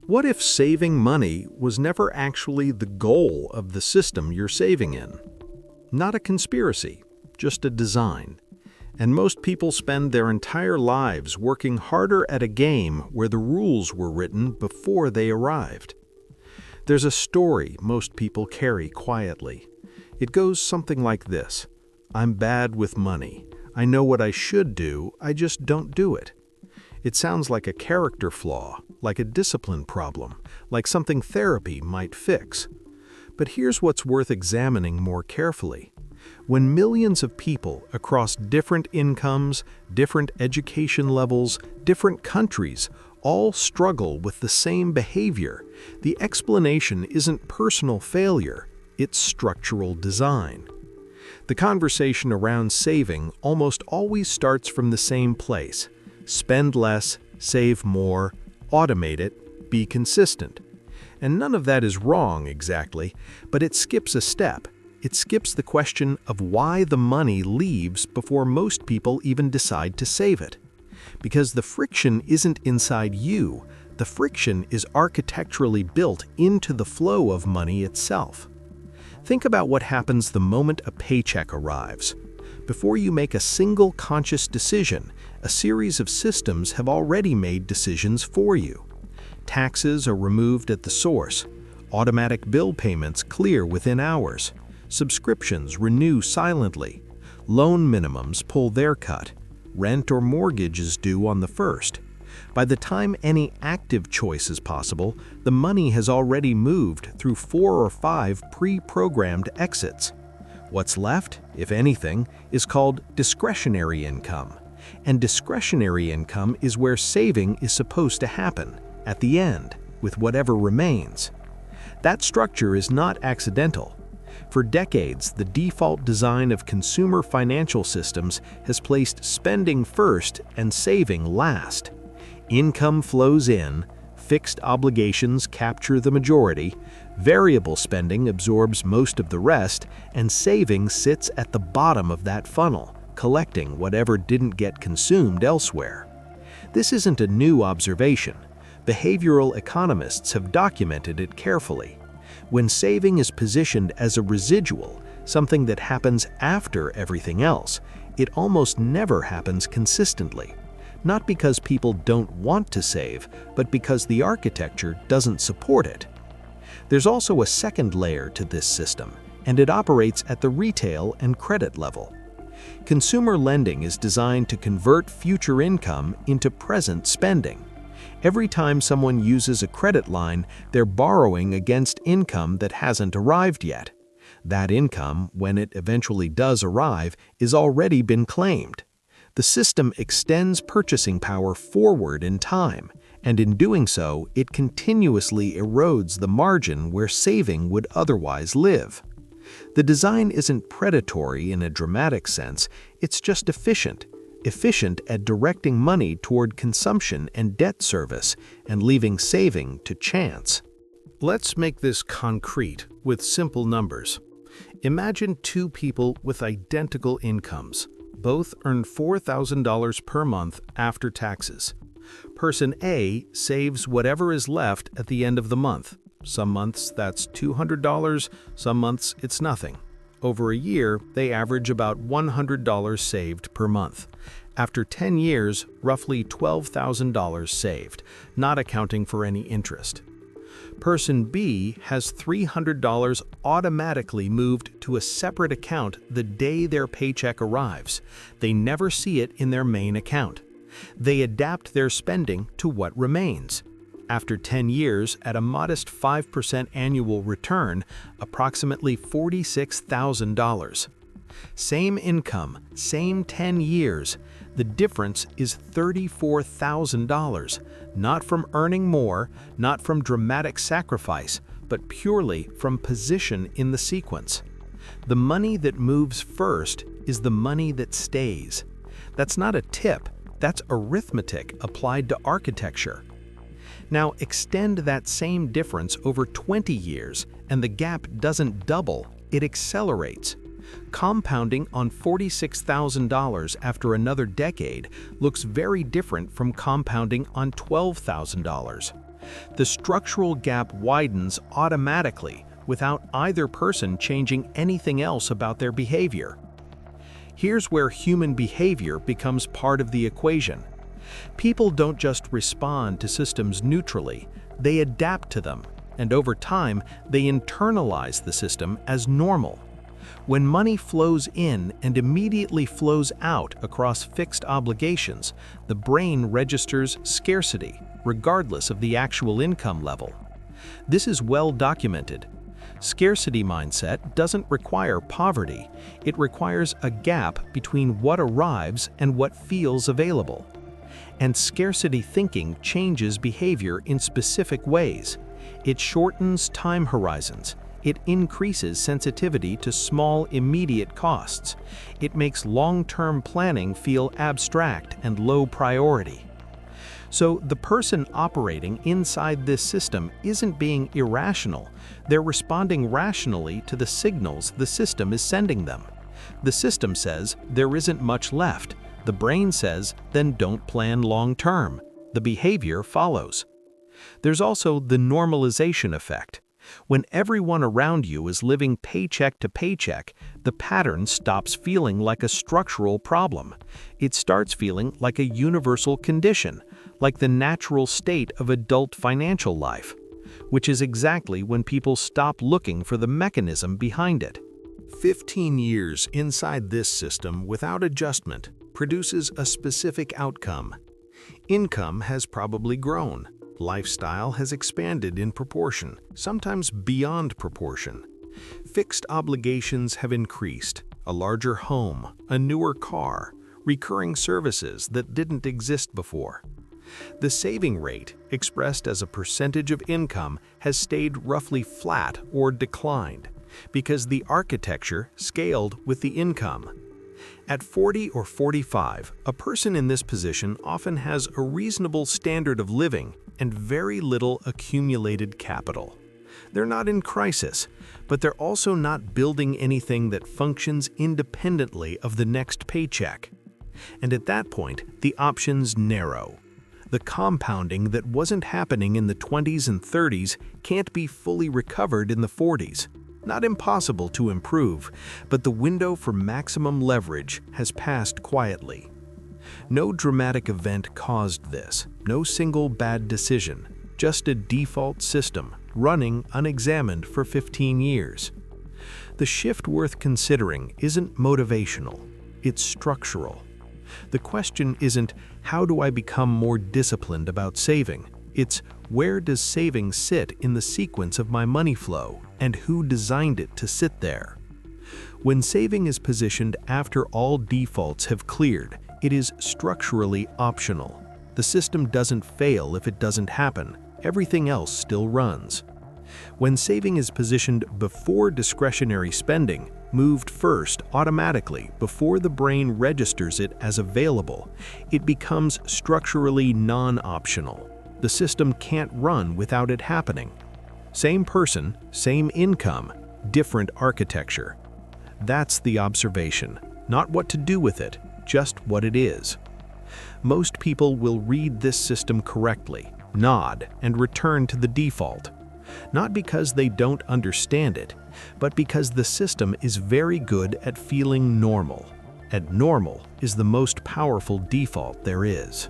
What if saving money was never actually the goal of the system you're saving in? Not a conspiracy, just a design. And most people spend their entire lives working harder at a game where the rules were written before they arrived. There's a story most people carry quietly. It goes something like this: I'm bad with money. I know what I should do, I just don't do it. It sounds like a character flaw, like a discipline problem, like something therapy might fix. But here's what's worth examining more carefully. When millions of people across different incomes, different education levels, different countries all struggle with the same behavior, the explanation isn't personal failure, it's structural design. The conversation around saving almost always starts from the same place: spend less, save more, automate it, be consistent. And none of that is wrong exactly, but it skips a step. It skips the question of why the money leaves before most people even decide to save it. Because the friction isn't inside you, the friction is architecturally built into the flow of money itself. Think about what happens the moment a paycheck arrives. Before you make a single conscious decision, a series of systems have already made decisions for you. Taxes are removed at the source. Automatic bill payments clear within hours. Subscriptions renew silently. Loan minimums pull their cut. Rent or mortgage is due on the first. By the time any active choice is possible, the money has already moved through 4 or 5 pre-programmed exits. What's left, if anything, is called discretionary income. And discretionary income is where saving is supposed to happen, at the end, with whatever remains. That structure is not accidental. For decades, the default design of consumer financial systems has placed spending first and saving last. Income flows in, fixed obligations capture the majority, variable spending absorbs most of the rest, and saving sits at the bottom of that funnel, collecting whatever didn't get consumed elsewhere. This isn't a new observation. Behavioral economists have documented it carefully. When saving is positioned as a residual, something that happens after everything else, it almost never happens consistently. Not because people don't want to save, but because the architecture doesn't support it. There's also a second layer to this system, and it operates at the retail and credit level. Consumer lending is designed to convert future income into present spending. Every time someone uses a credit line, they're borrowing against income that hasn't arrived yet. That income, when it eventually does arrive, is already been claimed. The system extends purchasing power forward in time, and in doing so, it continuously erodes the margin where saving would otherwise live. The design isn't predatory in a dramatic sense, it's just efficient at directing money toward consumption and debt service, and leaving saving to chance. Let's make this concrete with simple numbers. Imagine 2 people with identical incomes. Both earn $4,000 per month after taxes. Person A saves whatever is left at the end of the month. Some months that's $200, some months it's nothing. Over a year, they average about $100 saved per month. After 10 years, roughly $12,000 saved, not accounting for any interest. Person B has $300 automatically moved to a separate account the day their paycheck arrives. They never see it in their main account. They adapt their spending to what remains. After 10 years, at a modest 5% annual return, approximately $46,000. Same income, same 10 years. The difference is $34,000, not from earning more, not from dramatic sacrifice, but purely from position in the sequence. The money that moves first is the money that stays. That's not a tip, that's arithmetic applied to architecture. Now extend that same difference over 20 years, and the gap doesn't double, it accelerates. Compounding on $46,000 after another decade looks very different from compounding on $12,000. The structural gap widens automatically without either person changing anything else about their behavior. Here's where human behavior becomes part of the equation. People don't just respond to systems neutrally, they adapt to them, and over time, they internalize the system as normal. When money flows in and immediately flows out across fixed obligations, the brain registers scarcity, regardless of the actual income level. This is well documented. Scarcity mindset doesn't require poverty, it requires a gap between what arrives and what feels available. And scarcity thinking changes behavior in specific ways. It shortens time horizons. It increases sensitivity to small, immediate costs. It makes long-term planning feel abstract and low priority. So the person operating inside this system isn't being irrational. They're responding rationally to the signals the system is sending them. The system says there isn't much left. The brain says, then don't plan long-term. The behavior follows. There's also the normalization effect. When everyone around you is living paycheck to paycheck, the pattern stops feeling like a structural problem. It starts feeling like a universal condition, like the natural state of adult financial life, which is exactly when people stop looking for the mechanism behind it. 15 years inside this system without adjustment produces a specific outcome. Income has probably grown. Lifestyle has expanded in proportion, sometimes beyond proportion. Fixed obligations have increased, a larger home, a newer car, recurring services that didn't exist before. The saving rate, expressed as a percentage of income, has stayed roughly flat or declined, because the architecture scaled with the income. At 40 or 45, a person in this position often has a reasonable standard of living and very little accumulated capital. They're not in crisis, but they're also not building anything that functions independently of the next paycheck. And at that point, the options narrow. The compounding that wasn't happening in the 20s and 30s can't be fully recovered in the 40s. Not impossible to improve, but the window for maximum leverage has passed quietly. No dramatic event caused this, no single bad decision, just a default system running unexamined for 15 years. The shift worth considering isn't motivational, it's structural. The question isn't, how do I become more disciplined about saving? It's, where does saving sit in the sequence of my money flow, and who designed it to sit there? When saving is positioned after all defaults have cleared, it is structurally optional. The system doesn't fail if it doesn't happen. Everything else still runs. When saving is positioned before discretionary spending, moved first automatically before the brain registers it as available, it becomes structurally non-optional. The system can't run without it happening. Same person, same income, different architecture. That's the observation, not what to do with it, just what it is. Most people will read this system correctly, nod, and return to the default. Not because they don't understand it, but because the system is very good at feeling normal. And normal is the most powerful default there is.